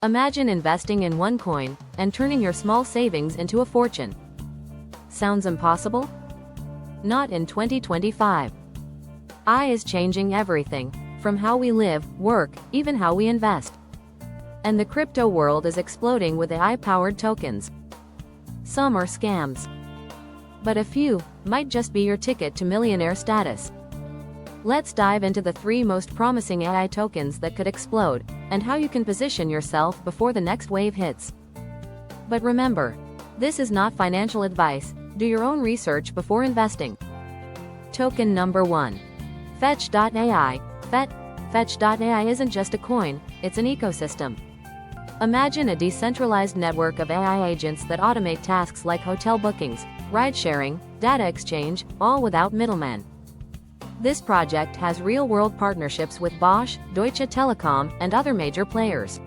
Imagine investing in one coin and turning your small savings into a fortune. Sounds impossible? Not in 2025. AI is changing everything, from how we live, work, even how we invest. And the crypto world is exploding with AI-powered tokens. Some are scams, but a few might just be your ticket to millionaire status. Let's dive into the 3 most promising AI tokens that could explode, and how you can position yourself before the next wave hits. But remember, this is not financial advice. Do your own research before investing. Token number 1. Fetch.ai. Fetch.ai isn't just a coin, it's an ecosystem. Imagine a decentralized network of AI agents that automate tasks like hotel bookings, ride-sharing, data exchange, all without middlemen. This project has real-world partnerships with Bosch, Deutsche Telekom, and other major players.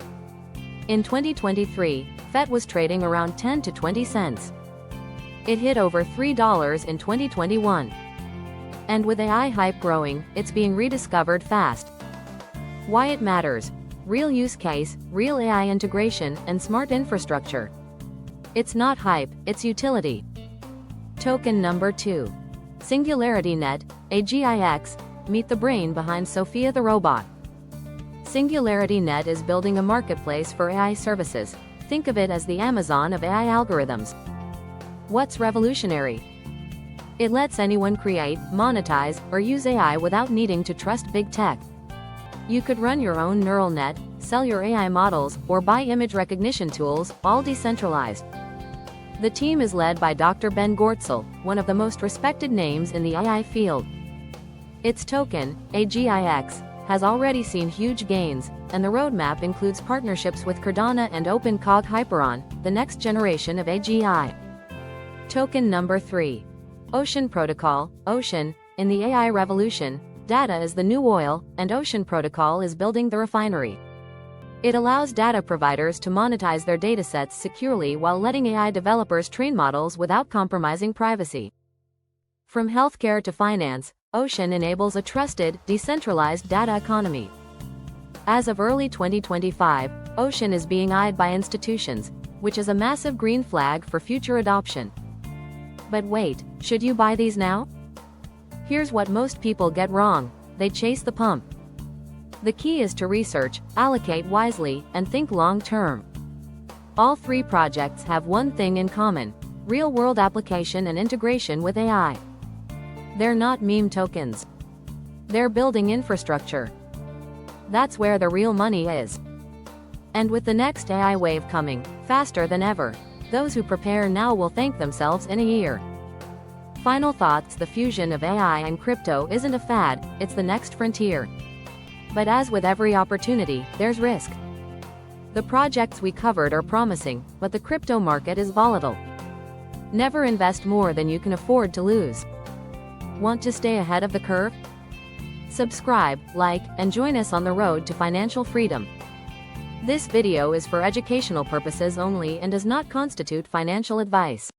In 2023, Fetch was trading around 10 to 20 cents. It hit over $3 in 2021. And with AI hype growing, it's being rediscovered fast. Why it matters: real use case, real AI integration, and smart infrastructure. It's not hype, it's utility. Token number 2. SingularityNet, AGIX. Meet the brain behind Sophia the robot. SingularityNet is building a marketplace for AI services. Think of it as the Amazon of AI algorithms. What's revolutionary? It lets anyone create, monetize, or use AI without needing to trust big tech. You could run your own neural net, sell your AI models, or buy image recognition tools, all decentralized. The team is led by Dr. Ben Gortzel, one of the most respected names in the AI field. Its token, AGIX, has already seen huge gains, and the roadmap includes partnerships with Cardano and OpenCog Hyperon, the next generation of AGI. Token number 3. Ocean Protocol. Ocean. In the AI revolution, data is the new oil, and Ocean Protocol is building the refinery. It allows data providers to monetize their datasets securely while letting AI developers train models without compromising privacy. From healthcare to finance, Ocean enables a trusted, decentralized data economy. As of early 2025, Ocean is being eyed by institutions, which is a massive green flag for future adoption. But wait, should you buy these now? Here's what most people get wrong: they chase the pump. The key is to research, allocate wisely, and think long-term. All 3 projects have one thing in common: real-world application and integration with AI. They're not meme tokens. They're building infrastructure. That's where the real money is. And with the next AI wave coming, faster than ever, those who prepare now will thank themselves in a year. Final thoughts: the fusion of AI and crypto isn't a fad, it's the next frontier. But as with every opportunity, there's risk. The projects we covered are promising, but the crypto market is volatile. Never invest more than you can afford to lose. Want to stay ahead of the curve? Subscribe, like, and join us on the road to financial freedom. This video is for educational purposes only and does not constitute financial advice.